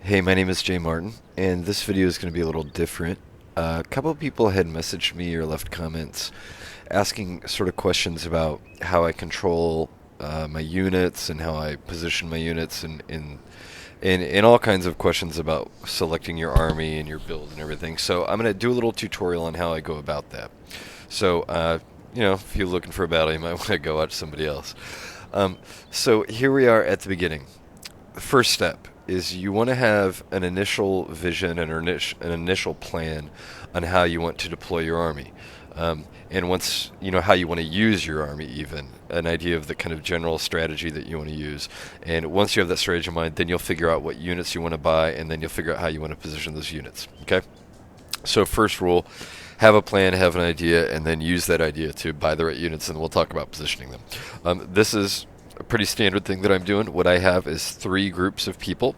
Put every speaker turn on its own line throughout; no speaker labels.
Hey, my name is Jay Martin, and this video is going to be a little different. A couple of people had messaged me or left comments asking sort of questions about how I control my units and how I position my units and all kinds of questions about selecting your army and your build and everything. So I'm going to do a little tutorial on how I go about that. So, if you're looking for a battle, you might want to go watch somebody else. So here we are at the beginning. The first step is you want to have an initial vision and an initial plan on how you want to deploy your army. And once you know how you want to use your army, even an idea of the kind of general strategy that you want to use. And once you have that strategy in mind, then you'll figure out what units you want to buy, and then you'll figure out how you want to position those units. Okay? So first rule, have a plan, have an idea, and then use that idea to buy the right units, and we'll talk about positioning them. This is a pretty standard thing that I'm doing. What I have is 3 groups of people.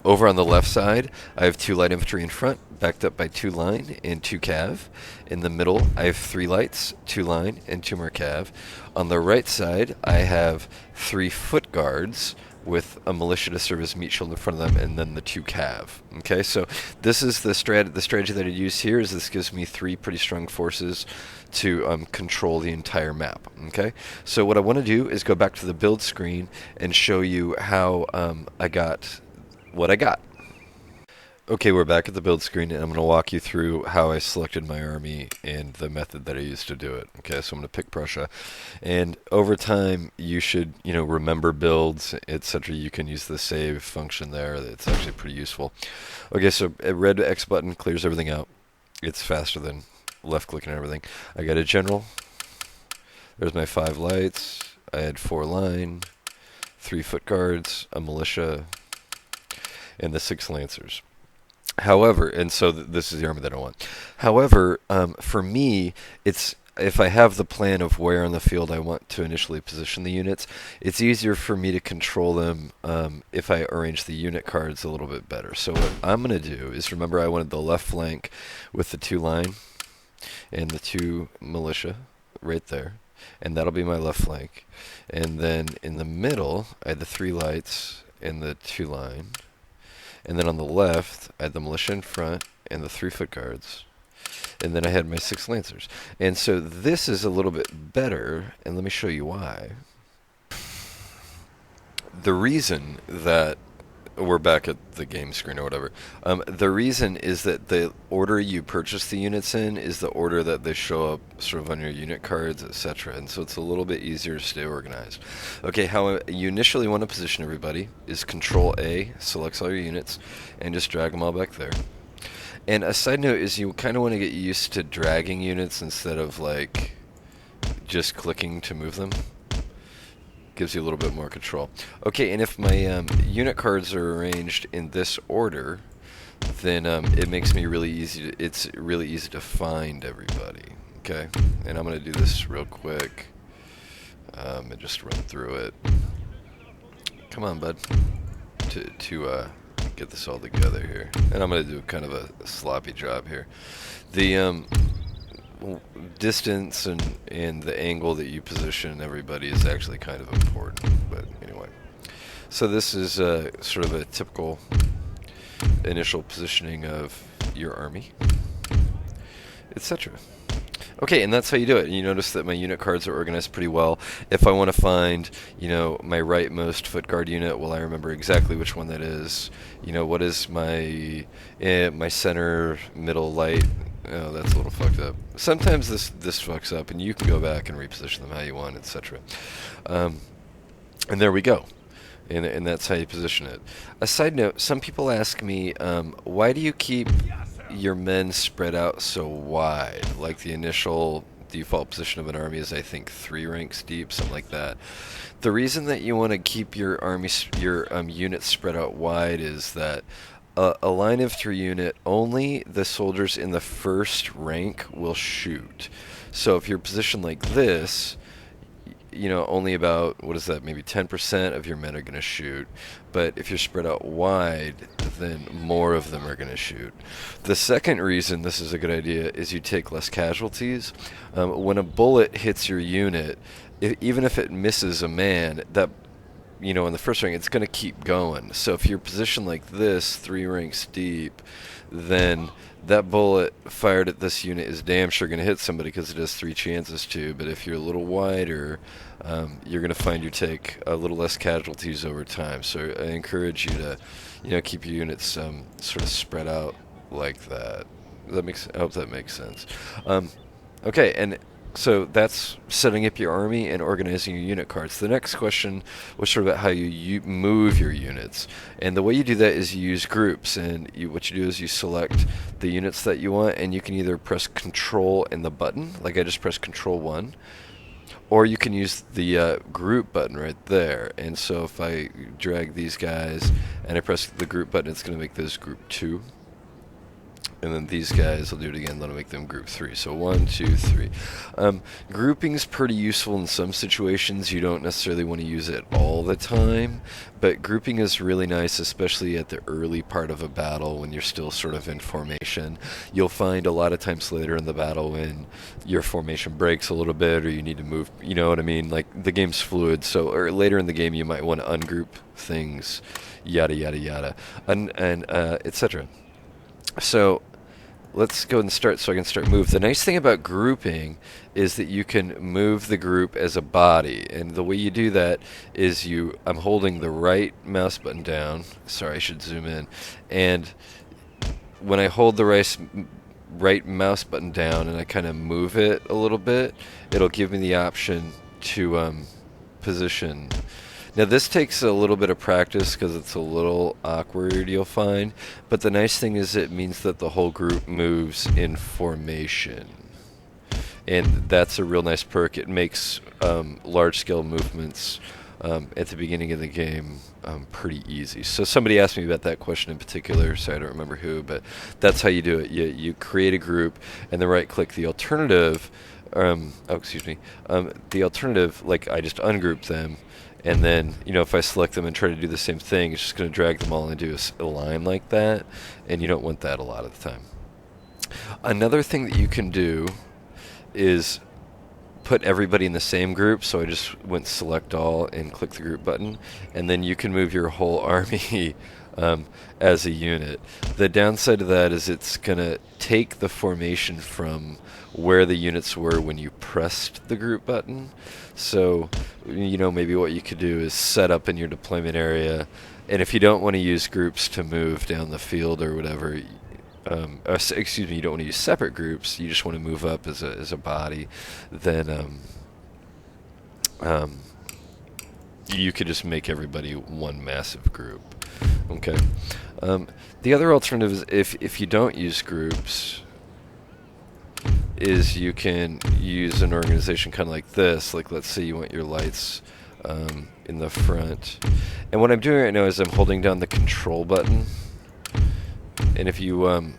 Over on the left side, I have 2 light infantry in front, backed up by 2 line and 2 cav. In the middle, I have 3 lights, 2 line, and 2 more cav. On the right side, I have 3 foot guards with a militia to serve as meat shield in front of them, and then the 2 cav. Okay, so this is the strategy that I use here. Is this gives me 3 pretty strong forces to control the entire map. Okay, so what I want to do is go back to the build screen and show you how I got what I got. Okay, we're back at the build screen, and I'm going to walk you through how I selected my army and the method that I used to do it. Okay, so I'm going to pick Prussia, and over time you should, remember builds, etc. You can use the save function there. It's actually pretty useful. Okay, so a red X button clears everything out. It's faster than left clicking and everything. I got a general. There's my 5 lights. I had 4 line, 3 foot guards, a militia, and the 6 lancers. However, and so this is the army that I want. However, for me, it's if I have the plan of where on the field I want to initially position the units, it's easier for me to control them if I arrange the unit cards a little bit better. So what I'm going to do is, remember I wanted the left flank with the 2 line and the 2 militia right there, and that'll be my left flank. And then in the middle, I had the 3 lights and the 2 line. And then on the left, I had the militia in front and the 3 foot guards. And then I had my 6 lancers. And so this is a little bit better, and let me show you why. The reason that we're back at the game screen or whatever. The reason is that the order you purchase the units in is the order that they show up sort of on your unit cards, etc. And so it's a little bit easier to stay organized. Okay, how you initially want to position everybody is Control A, selects all your units, and just drag them all back there. And a side note is you kind of want to get used to dragging units instead of like just clicking to move them. Gives you a little bit more control. Okay, and if my unit cards are arranged in this order, then it makes me really easy. It's really easy to find everybody. Okay, and I'm gonna do this real quick and just run through it. Come on, bud. To get this all together here, and I'm gonna do kind of a sloppy job here. The distance and the angle that you position everybody is actually kind of important, but anyway. So this is sort of a typical initial positioning of your army, etc. Okay, and that's how you do it. You notice that my unit cards are organized pretty well. If I want to find, my rightmost foot guard unit, well, I remember exactly which one that is. What is my center middle light? Oh, that's a little fucked up. Sometimes this fucks up, and you can go back and reposition them how you want, etc. And there we go. And that's how you position it. A side note, some people ask me, why do you keep your men spread out so wide? Like the initial default position of an army is, I think, 3 ranks deep, something like that. The reason that you want to keep your units spread out wide is that a line infantry unit, only the soldiers in the first rank will shoot. So if you're positioned like this, only about, what is that, maybe 10% of your men are going to shoot. But if you're spread out wide, then more of them are going to shoot. The second reason this is a good idea is you take less casualties. When a bullet hits your unit, even if it misses a man, that in the first rank, it's going to keep going. So if you're positioned like this, 3 ranks deep, then that bullet fired at this unit is damn sure going to hit somebody because it has 3 chances to. But if you're a little wider, you're going to find you take a little less casualties over time. So I encourage you to, keep your units sort of spread out like that. I hope that makes sense. Okay, and so that's setting up your army and organizing your unit cards. The next question was sort of about how you move your units. And the way you do that is you use groups. And what you do is you select the units that you want, and you can either press Control and the button, like I just pressed Control 1, or you can use the group button right there. And so if I drag these guys and I press the group button, it's going to make those group 2. And then these guys, I'll do it again, then I'll make them group 3. So 1, 2, 3. Grouping is pretty useful in some situations. You don't necessarily want to use it all the time, but grouping is really nice, especially at the early part of a battle when you're still sort of in formation. You'll find a lot of times later in the battle when your formation breaks a little bit or you need to move, you know what I mean? Like, the game's fluid, so or later in the game you might want to ungroup things, yada, yada, yada, and etc. So let's go and start so I can start move. The nice thing about grouping is that you can move the group as a body, and the way you do that is I'm holding the right mouse button down. Sorry, I should zoom in. And when I hold the right mouse button down and I kind of move it a little bit, it'll give me the option to position. Now this takes a little bit of practice because it's a little awkward, you'll find, but the nice thing is it means that the whole group moves in formation. And that's a real nice perk. It makes large-scale movements at the beginning of the game pretty easy. So somebody asked me about that question in particular, so I don't remember who, but that's how you do it. You create a group and then right-click the alternative. The alternative, like I just ungroup them. And then, if I select them and try to do the same thing, it's just going to drag them all into a line like that, and you don't want that a lot of the time. Another thing that you can do is put everybody in the same group, so I just went select all and click the group button, and then you can move your whole army as a unit. The downside of that is it's going to take the formation from where the units were when you pressed the group button. So, maybe what you could do is set up in your deployment area, and if you don't want to use groups to move down the field or whatever, you don't want to use separate groups, you just want to move up as a body, then you could just make everybody one massive group. Okay. The other alternative is if you don't use groups, is you can use an organization kind of like this. Like, let's say you want your lights in the front. And what I'm doing right now is I'm holding down the control button. And if you,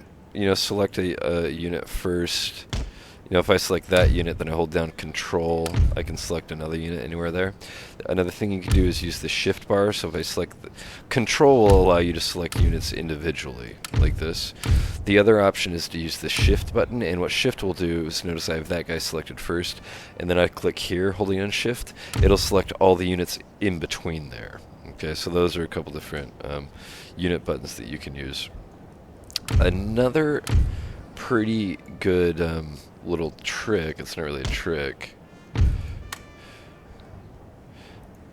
select a unit first, if I select that unit, then I hold down control, I can select another unit anywhere there. Another thing you can do is use the shift bar. So if I select control, will allow you to select units individually, like this. The other option is to use the shift button, and what shift will do is, notice I have that guy selected first, and then I click here, holding on shift, it'll select all the units in between there. Okay, so those are a couple different unit buttons that you can use. Another pretty good little trick, it's not really a trick,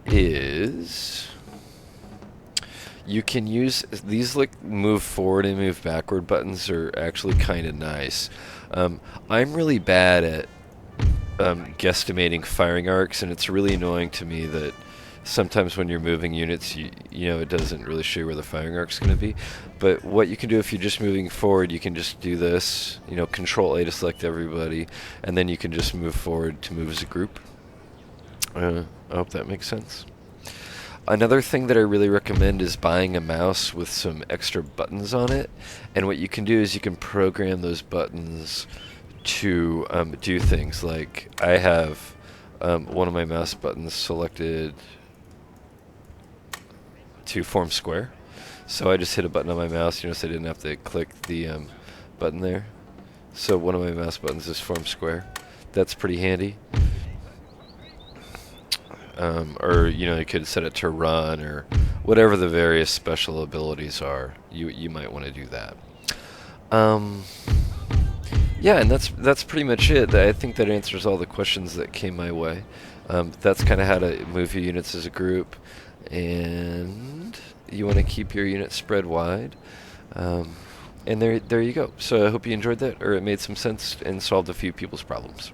is you can use these, like, move forward and move backward buttons are actually kind of nice. I'm really bad at guesstimating firing arcs, and it's really annoying to me that sometimes when you're moving units, it doesn't really show you where the firing arc's going to be. But what you can do if you're just moving forward, you can just do this, Control A to select everybody, and then you can just move forward to move as a group. I hope that makes sense. Another thing that I really recommend is buying a mouse with some extra buttons on it. And what you can do is you can program those buttons to do things. Like, I have one of my mouse buttons selected to form square. So I just hit a button on my mouse, so I didn't have to click the button there. So one of my mouse buttons is form square. That's pretty handy. or you could set it to run, or whatever the various special abilities are. You might want to do that. Um, yeah, and that's pretty much it. I think that answers all the questions that came my way. That's kind of how to move your units as a group, and you want to keep your units spread wide. And there you go. So I hope you enjoyed that, or it made some sense and solved a few people's problems.